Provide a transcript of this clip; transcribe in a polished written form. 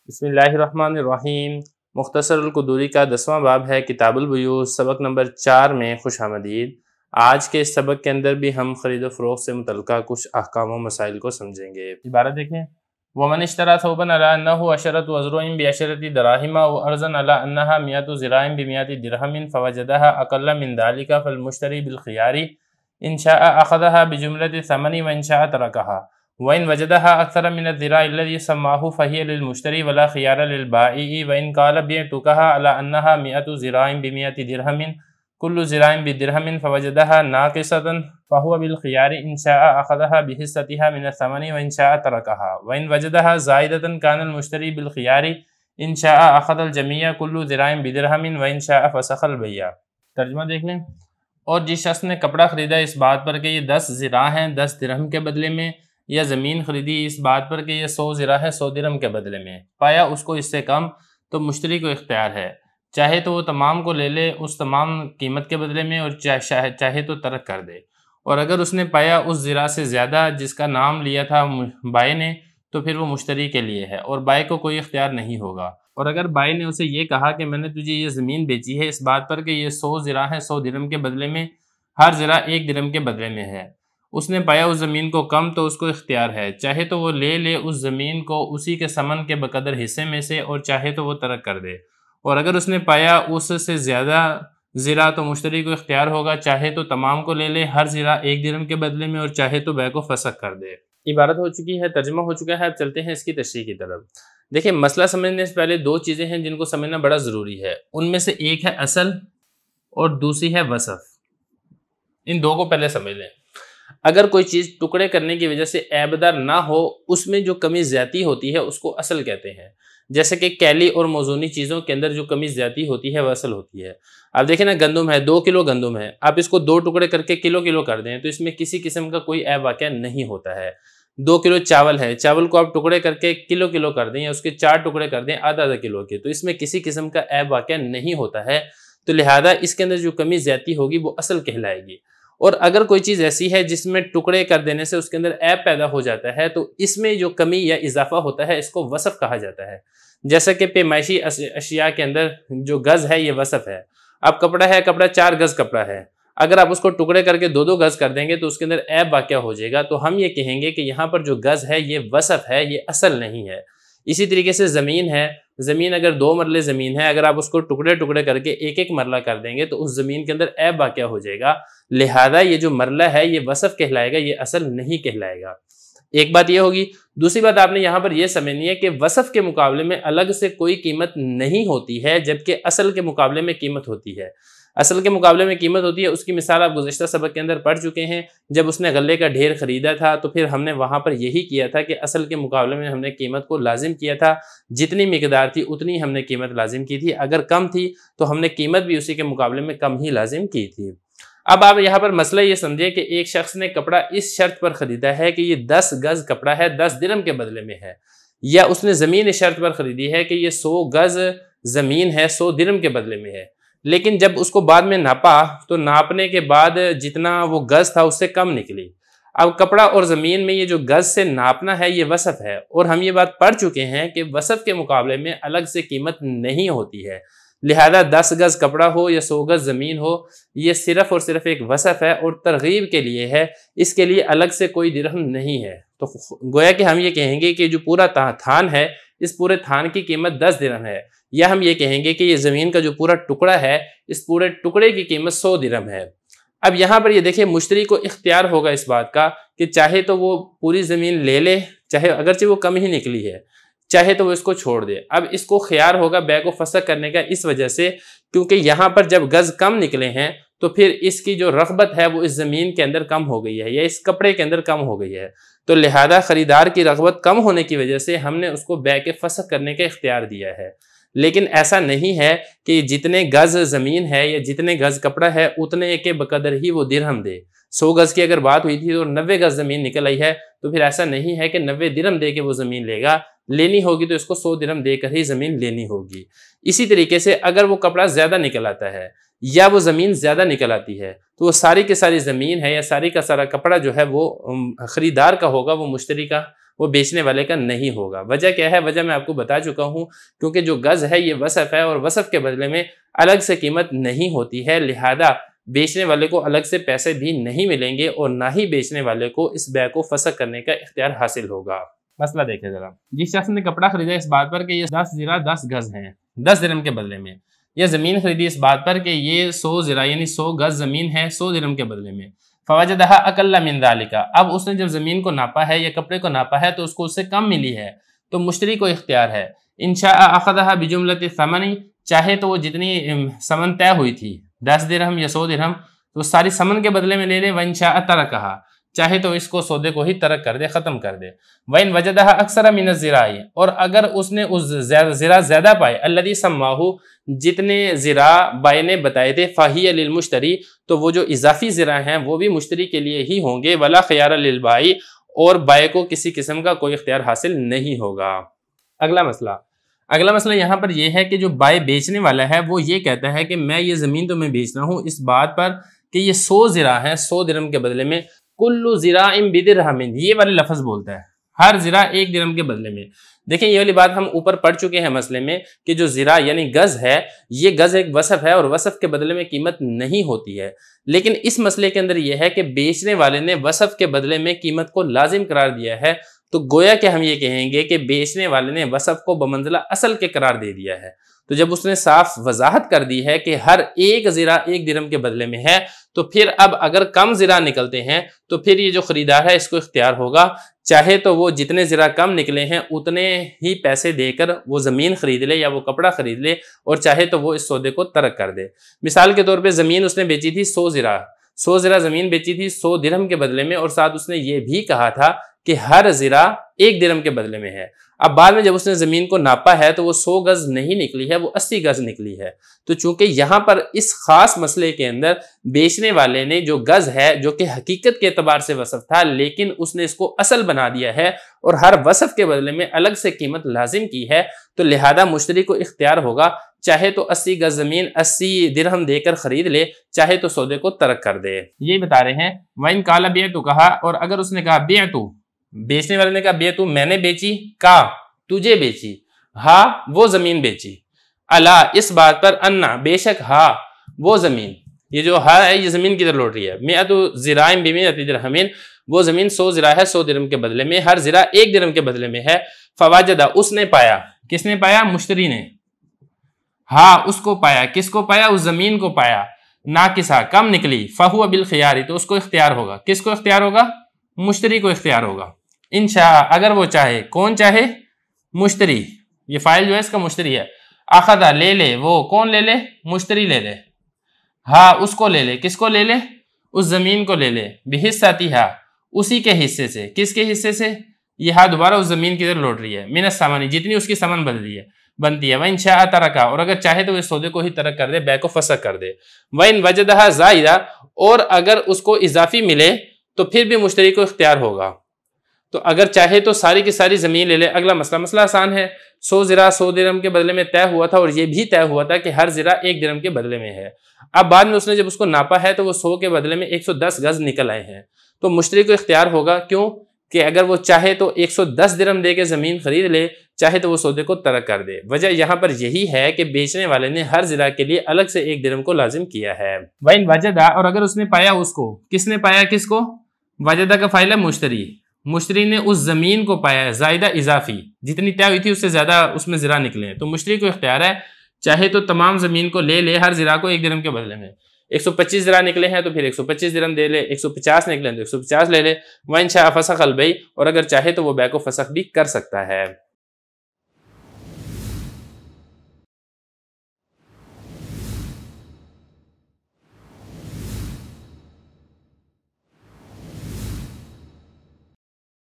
बिस्मिल्लाहिर्रहमानिर्रहीम। मुख्तसरुल कुदूरी का 10वां बाब है किताबुल बुयूँ, सबक नंबर 4 में खुशामदीद। आज के इस सबक के अंदर भी हम खरीद फ़रोख्त से मुतल्लिक़ा कुछ अहकाम व मसाइल को समझेंगे। इबारत देखें, वमन इश्तरा थौबन अला अन्नहु अशरतु अज़रुइन बिअशरति दराहिमा व अर्ज़न अला अन्नहा मियतु ज़िराइन बिमियति दिरहमिन फवजदहा अक़ल्ल मिन ज़ालिका फ़लमुश्तरी बिलख़ियारी इन शाअ अख़ज़हा बिजुमलति समनी व इन शाअ तरकहा वइन वजदहा अक्सर मिन ज़िराइ अल्लज़ी सम्माहु फ़हिय लिलमुश्तरी वला ख़ियार लिलबाइई व इन क़ाल बिअतुकहा अला अन्नहा मिअतु ज़िराइन बिमियति दिरहमिन कुल्लु ज़िराइन बिदिरहमिन फ़वजदहा नाक़िसतन फ़हुव बिलख़ियारी इन शाअ अख़ज़हा बिहिस्सतिहा मिन समनी व इन शाअ तरकहा व इन वजदहा ज़ाइदतन कानल मुश्तरी बिलख़ियारी इन शाअ अख़ज़ल जमीअ कुल्लु ज़िराइन बिदिरहमिन व इन शाअ फ़सख़ल बैया। तर्जुमा देख लें। और जिस शख्स ने कपड़ा ख़रीदा इस बात पर कि ये 10 ज़िरा हैं 10 दिरहम के बदले में, या ज़मीन ख़रीदी इस बात पर कि ये 100 ज़िरा है 100 दिरहम के बदले में, पाया उसको इससे कम, तो मुश्तरी को इख्तियार है, चाहे तो वो तमाम को ले ले उस तमाम कीमत के बदले में और चाहे तो तर्क कर दे। और अगर उसने पाया उस ज़िरा से ज़्यादा जिसका नाम लिया था बाय ने, तो फिर वो मुश्तरी के लिए है और बाय को कोई इख्तियार नहीं होगा। और अगर बाय ने उसे ये कहा कि मैंने तुझे ये ज़मीन बेची है इस बात पर कि ये 100 ज़िरा है 100 दिरहम के बदले में, हर ज़िरा 1 दिरहम के बदले में है, उसने पाया उस ज़मीन को कम, तो उसको इख्तियार है, चाहे तो वो ले ले उस ज़मीन को उसी के समन के बकदर हिस्से में से और चाहे तो वो तर्क कर दे। और अगर उसने पाया उससे ज़्यादा ज़िरा, तो मुश्तरी को इख्तियार होगा, चाहे तो तमाम को ले ले हर ज़िरा 1 दिरहम के बदले में और चाहे तो बै को फसख कर दे। इबारत हो चुकी है, तर्जुमा हो चुका है। अब चलते हैं इसकी तशरीह की तरफ। देखिए, मसला समझने से पहले 2 चीज़ें हैं जिनको समझना बड़ा ज़रूरी है। उनमें से एक है असल और दूसरी है वसफ़। इन 2 को पहले समझ लें। अगर कोई चीज़ टुकड़े करने की वजह से ऐबदार ना हो, उसमें जो कमी ज़्यादती होती है उसको असल कहते हैं। जैसे कि कैली और मौजूनी चीज़ों के अंदर जो कमी ज़्यादती होती है वह असल होती है। अब देखिए ना, गंदम है, 2 किलो गंदम है, आप इसको 2 टुकड़े करके किलो कर दें तो इसमें किसी किस्म का कोई ऐब वाक़या नहीं होता है। 2 किलो चावल है, चावल को आप टुकड़े करके किलो कर दें या उसके 4 टुकड़े कर दें आधा किलो के, तो इसमें किसी किस्म का ऐब वाक़या नहीं होता है। तो लिहाजा इसके अंदर जो कमी ज़्यादती होगी वो असल कहलाएगी। और अगर कोई चीज़ ऐसी है जिसमें टुकड़े कर देने से उसके अंदर ऐब पैदा हो जाता है, तो इसमें जो कमी या इजाफा होता है इसको वसफ़ कहा जाता है। जैसे कि पैमाइशी अशिया के अंदर जो गज़ है ये वसफ़ है। अब कपड़ा है, कपड़ा 4 गज़ कपड़ा है, अगर आप उसको टुकड़े करके 2-2 गज़ कर देंगे तो उसके अंदर ऐब वाक़या हो जाएगा। तो हम ये कहेंगे कि यहाँ पर जो गज़ है ये वसफ़ है, ये असल नहीं है। इसी तरीके से ज़मीन है, ज़मीन अगर 2 मरले ज़मीन है, अगर आप उसको टुकड़े कर के एक मरला कर देंगे तो उस ज़मीन के अंदर ऐब वाक़या हो जाएगा। लिहाजा ये जो मरला है ये वसफ़ कहलाएगा, ये असल नहीं कहलाएगा। एक बात ये होगी। दूसरी बात आपने यहाँ पर यह समझनी है कि वसफ़ के मुकाबले में अलग से कोई कीमत नहीं होती है, जबकि असल के मुकाबले में कीमत होती है। असल के मुकाबले में कीमत होती है, उसकी मिसाल आप गुज़िश्ता सबक के अंदर पढ़ चुके हैं। जब उसने गल्ले का ढेर ख़रीदा था तो फिर हमने वहाँ पर यही किया था कि असल के मुकाबले में हमने कीमत को लाजिम किया था। जितनी मिकदार थी उतनी हमने कीमत लाजिम की थी, अगर कम थी तो हमने कीमत भी उसी के मुकाबले में कम ही लाजिम की थी। अब आप यहाँ पर मसला ये समझिए कि एक शख्स ने कपड़ा इस शर्त पर ख़रीदा है कि ये 10 गज़ कपड़ा है 10 दिरहम के बदले में है, या उसने ज़मीन इस शर्त पर ख़रीदी है कि ये 100 गज़ ज़मीन है 100 दिरहम के बदले में है। लेकिन जब उसको बाद में नापा तो नापने के बाद जितना वो गज़ था उससे कम निकली। अब कपड़ा और ज़मीन में ये जो गज़ से नापना है ये वसफ़ है, और हम ये बात पढ़ चुके हैं कि वसफ़ के मुकाबले में अलग से कीमत नहीं होती है। लिहाजा 10 गज़ कपड़ा हो या 100 गज़ ज़मीन हो, ये सिर्फ़ और सिर्फ एक वसफ़ है और तरगीब के लिए है, इसके लिए अलग से कोई दिरहम नहीं है। तो गोया कि हम ये कहेंगे कि जो पूरा थान है इस पूरे थान की कीमत 10 दिरहम है, या हम ये कहेंगे कि ये ज़मीन का जो पूरा टुकड़ा है इस पूरे टुकड़े की कीमत 100 दिरहम है। अब यहाँ पर ये देखिए, मुश्तरी को इख्तियार होगा इस बात का कि चाहे तो वो पूरी ज़मीन ले ले, चाहे अगरचे वो कम ही निकली है, चाहे तो वो इसको छोड़ दे। अब इसको ख्यार होगा बै को फसख करने का, इस वजह से क्योंकि यहाँ पर जब गज़ कम निकले हैं तो फिर इसकी जो रग़बत है वो इस ज़मीन के अंदर कम हो गई है या इस कपड़े के अंदर कम हो गई है। तो लिहाजा ख़रीदार की रग़बत कम होने की वजह से हमने उसको बै के फसख करने का इख्तियार दिया है। लेकिन ऐसा नहीं है कि जितने गज़ ज़मीन है या जितने गज़ कपड़ा है उतने के बकदर ही वो दिरहम दे। 100 गज़ की अगर बात हुई थी और 90 गज़ ज़मीन निकल आई है, तो फिर ऐसा नहीं है कि 90 दिरहम दे के वो ज़मीन लेगा। लेनी होगी तो इसको 100 दिरहम देकर ही ज़मीन लेनी होगी। इसी तरीके से अगर वो कपड़ा ज़्यादा निकल आता है या वो ज़मीन ज़्यादा निकल आती है, तो वो सारी की सारी ज़मीन है या सारी का सारा कपड़ा जो है वो ख़रीदार का होगा, वो मुश्तरी का वो बेचने वाले का नहीं होगा। वजह क्या है? वजह मैं आपको बता चुका हूँ, क्योंकि जो गज़ है ये वसफ़ है और वसफ़ के बदले में अलग से कीमत नहीं होती है, लिहाजा बेचने वाले को अलग से पैसे भी नहीं मिलेंगे और ना ही बेचने वाले को इस बै को फसख करने का इख्तियार हासिल होगा। मसला देखें जरा। जिस शख्स ने कपड़ा खरीदा इस बात पर कि ये 10 ज़िरा 10 गज़ हैं 10 दिरहम के बदले में, या ज़मीन खरीदी इस बात पर कि ये 100 ज़िरा यानी 100 गज़ ज़मीन है 100 दिरहम के बदले में, फवजदहा अक़ल्ल मिन ज़ालिका, अब उसने जब ज़मीन को नापा है या कपड़े को नापा है तो उसको उससे कम मिली है, तो मुश्तरी को इख्तियार है इंशाअ अख़ज़हा बिजुमलति समनी, चाहे तो वो जितनी समन तय हुई थी 10 दिरहम या 100 दिरहम तो सारी समन के बदले में ले ले, व इंशाअ तरकहा, चाहे तो इसको सौदे को ही तरक कर दे, ख़त्म कर दे। वइन वजदहा अक्सर मिन ज़िराई, और अगर उसने उस ज़िरा ज़्यादा पाए, अल्लज़ी सम्माहु, जितने ज़िरा बाय ने बताए थे, फ़ाहिय लिल मुश्तरी, तो वो जो इजाफी ज़िरा हैं वो भी मुश्तरी के लिए ही होंगे, वला ख़ियार लिल बाई, और बाय को किसी किस्म का कोई इख्तियार हासिल नहीं होगा। अगला मसला यहाँ पर यह है कि जो बाय बेचने वाला है वो ये कहता है कि मैं ये ज़मीन तो मैं बेच रहा हूँ इस बात पर कि ये 100 ज़िरा है 100 दिरहम के बदले में, कुल्लु ज़िराइन बिदिरहमिन, ये वाले लफ्ज़ बोलता है, हर ज़िरा 1 दिरहम के बदले में। देखें ये वाली बात हम ऊपर पढ़ चुके हैं मसले में कि जो ज़िरा यानी गज़ है, ये गज़ एक वसफ़ है और वसफ़ के बदले में कीमत नहीं होती है। लेकिन इस मसले के अंदर यह है कि बेचने वाले ने वसफ़ के बदले में कीमत को लाजिम करार दिया है, तो गोया कि हम ये कहेंगे कि बेचने वाले ने वसफ़ को बमंज़िला असल के करार दे दिया है। तो जब उसने साफ वजाहत कर दी है कि हर एक ज़िरा 1 दिरहम के बदले में है, तो फिर अब अगर कम ज़िरा निकलते हैं तो फिर ये जो ख़रीदार है इसको इख्तियार होगा, चाहे तो वो जितने ज़िरा कम निकले हैं उतने ही पैसे देकर वो ज़मीन ख़रीद ले या वो कपड़ा ख़रीद ले, और चाहे तो वो इस सौदे को तर्क कर दे। मिसाल के तौर पे ज़मीन उसने बेची थी 100 ज़िरा ज़मीन बेची थी 100 दिरहम के बदले में, और साथ उसने ये भी कहा था कि हर ज़िरा 1 दिरहम के बदले में है। अब बाद में जब उसने ज़मीन को नापा है तो वो 100 गज़ नहीं निकली है, वो 80 गज़ निकली है। तो चूंकि यहाँ पर इस ख़ास मसले के अंदर बेचने वाले ने जो गज़ है, जो कि हकीकत के एतबार से वसफ़ था, लेकिन उसने इसको असल बना दिया है और हर वसफ़ के बदले में अलग से कीमत लाजिम की है, तो लिहाजा मुश्तरी को इख्तियार होगा, चाहे तो 80 गज़ ज़मीन 80 दिरहम देकर ख़रीद ले, चाहे तो सौदे को तर्क कर दे। ये बता रहे हैं वइन काला बिअतु, कहा, और अगर उसने कहा बिअतु, बेचने वाले ने कहा बिअतु मैंने बेची, का तुझे बेची, हा वो ज़मीन बेची, अला इस बात पर, अन्ना बेशक हा वो ज़मीन, ये जो हा है ये ज़मीन किधर लौट रही है, मिअतु ज़िराइन बिमिअति दिरहमिन, वो ज़मीन 100 ज़िरा है 100 दिरहम के बदले में, हर ज़िरा 1 दिरहम के बदले में है। फवाजदा उसने पाया, किसने पाया? मुश्तरी ने, हा उसको पाया, किसको पाया? उस ज़मीन को पाया, ना किसा कम निकली, फहुवा बिल खियारी, तो उसको इख्तियार होगा, किसको इख्तियार होगा? मुश्तरी को इख्तियार होगा, इंशा अगर वो चाहे, कौन चाहे? मुश्तरी, ये फाइल जो है इसका मुश्तरी है। अखदा ले ले, वो कौन ले ले? मुश्तरी ले ले, हाँ उसको ले ले, किसको ले ले? उस जमीन को ले ले, बिहिस्सतिहा उसी के हिस्से से, किसके हिस्से से? ये हाँ दोबारा उस जमीन की तरफ लौट रही है, मिनस सामानी जितनी उसकी सामान बनती है, वह इंशा तरका, और अगर चाहे तो इस सौदे को ही तरक कर दे, बै को फसक कर दे। वह इन वजदहा ज़ाइदा, और अगर उसको इजाफी मिले तो फिर भी मुश्तरी को इख्तियार होगा, तो अगर चाहे तो सारी की सारी ज़मीन ले ले। अगला मसला आसान है, 100 ज़िरा 100 दिरहम के बदले में तय हुआ था, और ये भी तय हुआ था कि हर ज़िरा 1 दिरहम के बदले में है। अब बाद में उसने जब उसको नापा है तो वो 100 के बदले में 110 गज़ निकल आए हैं, तो मुश्तरी को इख्तियार होगा, क्यों कि अगर वो चाहे तो 110 दिरहम दे के ज़मीन खरीद ले, चाहे तो वो सौदे को तरक कर दे। वजह यहाँ पर यही है कि बेचने वाले ने हर ज़िरा के लिए अलग से 1 दिरहम को लाजिम किया है। वइन वजदा, और अगर उसने पाया उसको, किसने पाया किसको? वजदा का फाइल है मुश्तरी ने उस जमीन को पाया है, ज़ायदा इजाफी, जितनी तय हुई थी उससे ज़्यादा उसमें ज़िरा निकले हैं, तो मुश्तरी को इख्तियार है, चाहे तो तमाम ज़मीन को ले ले हर ज़िरा को 1 दिरहम के बदले में। 125 ज़िरा निकले हैं तो फिर 125 दिरहम दे ले, 150 निकले तो 150 ले ले। वह इंशा फसख अल बई, और अगर चाहे तो वो बै को फसख भी कर सकता है।